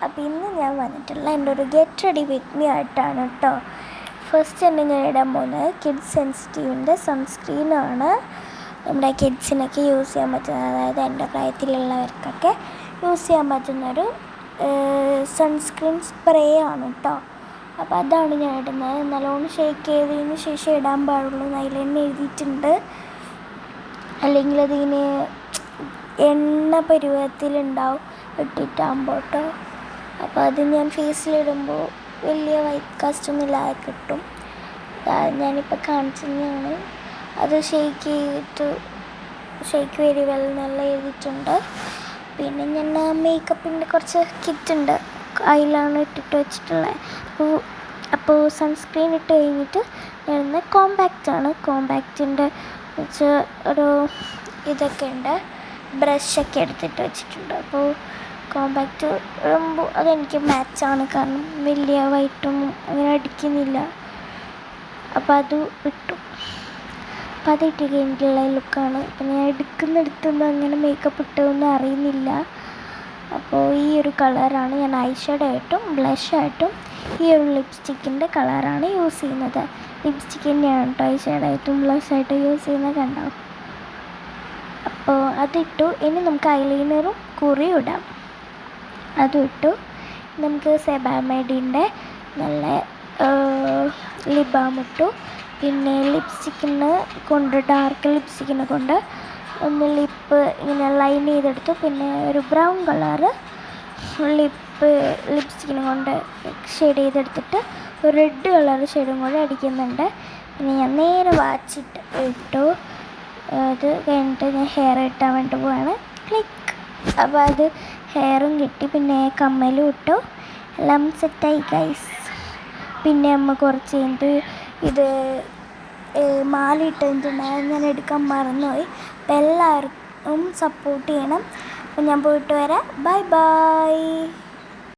അപ്പോൾ ഇന്ന് ഞാൻ വന്നിട്ടുള്ള എൻ്റെ ഒരു ഗെറ്റ് റെഡി വിത്ത് മീ ആയിട്ടാണ് കേട്ടോ. ഫസ്റ്റ് തന്നെ ഞാൻ ഇടാൻ പോകുന്നത് കിഡ്സ് സെൻസിറ്റീവിൻ്റെ സൺസ്ക്രീനാണ്. നമ്മുടെ കിഡ്സിനൊക്കെ യൂസ് ചെയ്യാൻ പറ്റുന്ന, അതായത് എൻ്റെ പ്രായത്തിലുള്ളവർക്കൊക്കെ യൂസ് ചെയ്യാൻ പറ്റുന്നൊരു സൺസ്ക്രീൻ സ്പ്രേ ആണ് കേട്ടോ. അപ്പോൾ അതാണ് ഞാൻ ഇടുന്നത്. നല്ലോണം ഷേക്ക് ചെയ്തതിന് ശേഷം ഇടാൻ പാടുള്ളൂ എന്ന് അതിൽ തന്നെ എഴുതിയിട്ടുണ്ട്. അല്ലെങ്കിൽ അതിന് എണ്ണ പരുവത്തിലുണ്ടാവും ഇട്ടിട്ടാകുമ്പോൾ കേട്ടോ. അപ്പോൾ അത് ഞാൻ ഫേസിലിടുമ്പോൾ വലിയ വൈറ്റ് കാസ്റ്റ് ഒന്നും ഇല്ലാതെ കിട്ടും. ഞാനിപ്പോൾ കാണിച്ചതാണ്. അത് ഷേക്ക് ചെയ്തിട്ട് ഷേക്ക് വെരി വെൽ എന്നെല്ലാം എഴുതിയിട്ടുണ്ട്. പിന്നെ ഞാൻ മേക്കപ്പിൻ്റെ കുറച്ച് കിറ്റുണ്ട്, അതിലാണ് ഇട്ടിട്ട് വെച്ചിട്ടുള്ളത്. അപ്പോൾ സൺസ്ക്രീൻ ഇട്ട് കഴിഞ്ഞിട്ട് ഞാൻ കോമ്പാക്റ്റാണ്. കോമ്പാക്റ്റിൻ്റെ വെച്ച് ഒരു ഇതൊക്കെ ഉണ്ട്, ബ്രഷൊക്കെ എടുത്തിട്ട് വെച്ചിട്ടുണ്ട്. അപ്പോൾ കോമ്പാക്റ്റ് ഇടുമ്പോൾ അതെനിക്ക് മാച്ചാണ്, കാരണം വലിയ വൈറ്റൊന്നും അങ്ങനെ അടിക്കുന്നില്ല. അപ്പോൾ അത് ഇട്ടു. അപ്പോൾ അത് ഇട്ട് കഴിഞ്ഞിട്ടുള്ള ലുക്കാണ്. അപ്പോൾ ഞാൻ എടുക്കുന്നിടത്തുനിന്ന് അങ്ങനെ മേക്കപ്പ് ഇട്ടതൊന്നും അറിയുന്നില്ല. അപ്പോൾ ഈ ഒരു കളറാണ് ഞാൻ ഐ ഷാഡോ ആയിട്ടും ബ്ലഷായിട്ടും ഈ ഒരു ലിപ്സ്റ്റിക്കിൻ്റെ കളറാണ് യൂസ് ചെയ്യുന്നത്. ലിപ്സ്റ്റിക്ക് തന്നെയാണ് കേട്ടോ ഐ ഷാഡായിട്ടും ബ്ലഷായിട്ടും യൂസ് ചെയ്യുന്നത്, കണ്ടോ. അപ്പോൾ അതിട്ടു. ഇനി നമുക്ക് ഐലൈനറും കുറിയും ഇടാം. അതും ഇട്ടു. നമുക്ക് സെബാമെഡിൻ്റെ നല്ല ലിപ് ബാം ഇട്ടു. പിന്നെ ലിപ്സ്റ്റിക്കിന് കൊണ്ട്, ഡാർക്ക് ലിപ്സ്റ്റിക്കിനെ കൊണ്ട് ഒന്ന് ലിപ്പ് ഇങ്ങനെ ലൈൻ ചെയ്തെടുത്തു. പിന്നെ ഒരു ബ്രൗൺ കളറ് ലിപ്സ്റ്റിക്കിനെ കൊണ്ട് ഷെയ്ഡ് ചെയ്തെടുത്തിട്ട് ഒരു റെഡ് കളർ ഷെയ്ഡും കൂടെ അടിക്കുന്നുണ്ട്. പിന്നെ ഞാൻ നേരെ വാച്ചിട്ട് ഇട്ടു. അത് കഴിഞ്ഞിട്ട് ഞാൻ ഹെയർ ഇട്ടാൻ വേണ്ടി പോവാണ്. ക്ലിക്ക്. അപ്പോൾ അത് ഹെയറും കിട്ടി. പിന്നെ കമ്മലും ഇട്ടു. എല്ലാം സെറ്റായി ഗൈസ്. പിന്നെ അമ്മ കുറച്ച് കഴിഞ്ഞിട്ട് ഇത് മാല ഇട്ടിട്ടുണ്ടായിരുന്നു, ഞാൻ എടുക്കാൻ മറന്നുപോയി. അപ്പോൾ എല്ലാവർക്കും സപ്പോർട്ട് ചെയ്യണം. അപ്പോൾ ഞാൻ പോയിട്ട് വരാം. Bye bye.